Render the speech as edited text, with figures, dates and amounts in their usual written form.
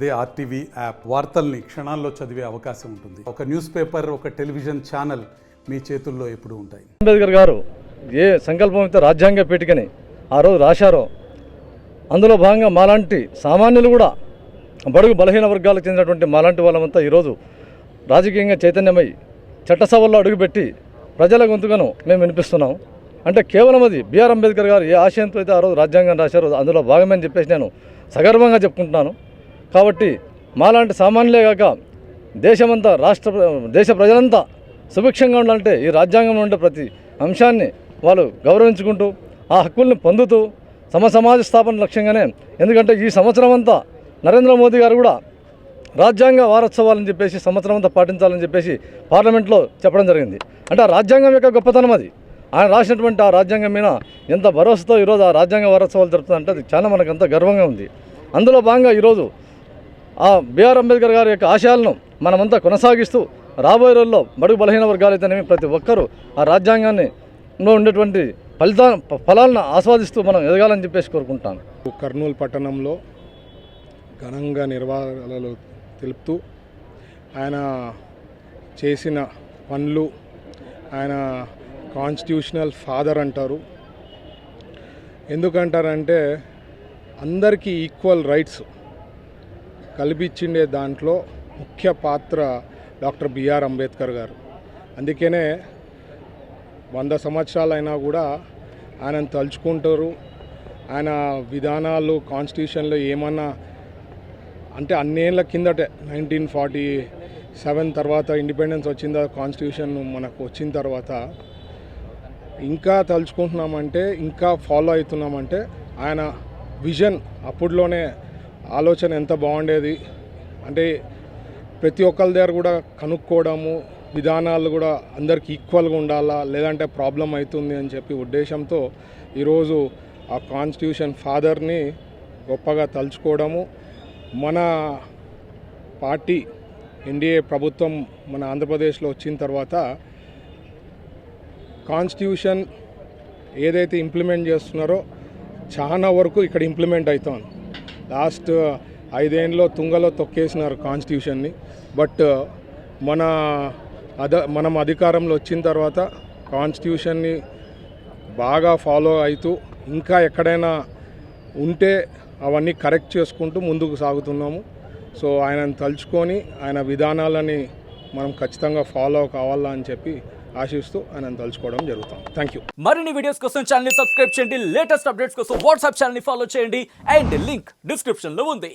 అదే RTV app వార్తల్ని క్షణాల్లో చదివే అవకాశం ఉంటుంది. ఒక న్యూస్ పేపర్, ఒక టెలివిజన్ ఛానల్ మీ చేతుల్లో ఎప్పుడూ ఉంటాయి. అంబేద్కర్ గారు ఏ సంకల్పం అయితే రాజ్యాంగ పీఠికని ఆ రోజు రాశారో అందులో భాగంగా మాలాంటి సామాన్యులు కూడా బడుగు బలహీన వర్గాలకు చెందినటువంటి మాలాంటి వాళ్ళమంతా ఈరోజు రాజకీయంగా చైతన్యమై చట్టసభల్లో అడుగుపెట్టి ప్రజల గొంతుకను మేము వినిపిస్తున్నాం. అంటే కేవలం అది బిఆర్ అంబేద్కర్ గారు ఏ ఆశయంతో అయితే ఆ రోజు రాజ్యాంగం రాశారో అందులో భాగమని చెప్పేసి నేను సగర్వంగా చెప్పుకుంటున్నాను. కాబట్టి మాలాంటి సామాన్యులే కాక దేశమంతా దేశ ప్రజలంతా సుభిక్షంగా ఉండాలంటే ఈ రాజ్యాంగంలో ఉండే ప్రతి అంశాన్ని వాళ్ళు గౌరవించుకుంటూ ఆ హక్కుల్ని పొందుతూ సమాజ స్థాపన లక్ష్యంగానే, ఎందుకంటే ఈ సంవత్సరం అంతా నరేంద్ర మోదీ గారు కూడా రాజ్యాంగ వారోత్సవాలని చెప్పేసి సంవత్సరం అంతా పాటించాలని చెప్పేసి పార్లమెంట్లో చెప్పడం జరిగింది. అంటే ఆ రాజ్యాంగం యొక్క గొప్పతనం అది. ఆయన రాసినటువంటి ఆ రాజ్యాంగం మీద ఎంత భరోసాతో ఈరోజు ఆ రాజ్యాంగ వారోత్సవాలు జరుపుతుందంటే అది చాలా మనకంతా గర్వంగా ఉంది. అందులో భాగంగా ఈరోజు ఆ బిఆర్ అంబేద్కర్ గారి యొక్క ఆశయాలను మనమంతా కొనసాగిస్తూ రాబోయే రోజుల్లో బడుగు బలహీన వర్గాలు అయితేనేమి ప్రతి ఒక్కరూ ఆ రాజ్యాంగాన్ని ఉండేటువంటి ఫలాలను ఆస్వాదిస్తూ మనం ఎదగాలని చెప్పేసి కోరుకుంటాను. కర్నూలు పట్టణంలో ఘనంగా నిర్వహణలు తెలుపుతూ ఆయన చేసిన పనులు, ఆయన కాన్స్టిట్యూషనల్ ఫాదర్ అంటారు. ఎందుకంటారంటే అందరికీ ఈక్వల్ రైట్స్ కల్పించిండే దాంట్లో ముఖ్య పాత్ర డాక్టర్ బిఆర్ అంబేద్కర్ గారు. అందుకనే 100 సంవత్సరాలైనా కూడా ఆయనను తలుచుకుంటారు. ఆయన విధానాలు కాన్స్టిట్యూషన్లో ఏమన్నా అంటే అన్నేళ్ల కిందటే 1947 తర్వాత ఇండిపెండెన్స్ వచ్చిందా కాన్స్టిట్యూషన్ మనకు వచ్చిన తర్వాత ఇంకా తలుచుకుంటున్నామంటే, ఇంకా ఫాలో అవుతున్నామంటే ఆయన విజన్ అప్పుడులోనే ఆలోచన ఎంత బాగుండేది అంటే ప్రతి ఒక్కరి దగ్గర కూడా కనుక్కోవడము, విధానాలు కూడా అందరికి ఈక్వల్గా ఉండాలా, లేదంటే ప్రాబ్లం అవుతుంది అని చెప్పి ఉద్దేశంతో ఈరోజు ఆ కాన్స్టిట్యూషన్ ఫాదర్ని గొప్పగా తలుచుకోవడము. మన పార్టీ ఎన్డీఏ ప్రభుత్వం మన ఆంధ్రప్రదేశ్లో వచ్చిన తర్వాత కాన్స్టిట్యూషన్ ఏదైతే ఇంప్లిమెంట్ చేస్తున్నారో చాలా వరకు ఇక్కడ ఇంప్లిమెంట్ అవుతాం. లాస్ట్ 5 ఏళ్ళలో తుంగలో తొక్కేసినారు కాన్స్టిట్యూషన్ని. బట్ మనం అధికారంలో వచ్చిన తర్వాత కాన్స్టిట్యూషన్ని బాగా ఫాలో అవుతూ ఇంకా ఎక్కడైనా ఉంటే అవన్నీ కరెక్ట్ చేసుకుంటూ ముందుకు సాగుతున్నాము. సో ఆయనను తలుచుకొని ఆయన విధానాలని మనం ఖచ్చితంగా ఫాలో కావాలా అని చెప్పి ఆశిస్తూ ఆయనను తలుచుకోవడం జరుగుతుంది. Thank you. మరిన్ని వీడియోస్ కోసం ఛానల్ సబ్స్క్రైబ్ చేయండి. లేటెస్ట్ అప్డేట్స్ కోసం వాట్సాప్ ఛానల్ ఫాలో చేయండి. అండ్ లింక్ డిస్క్రిప్షన్ లో ఉంది.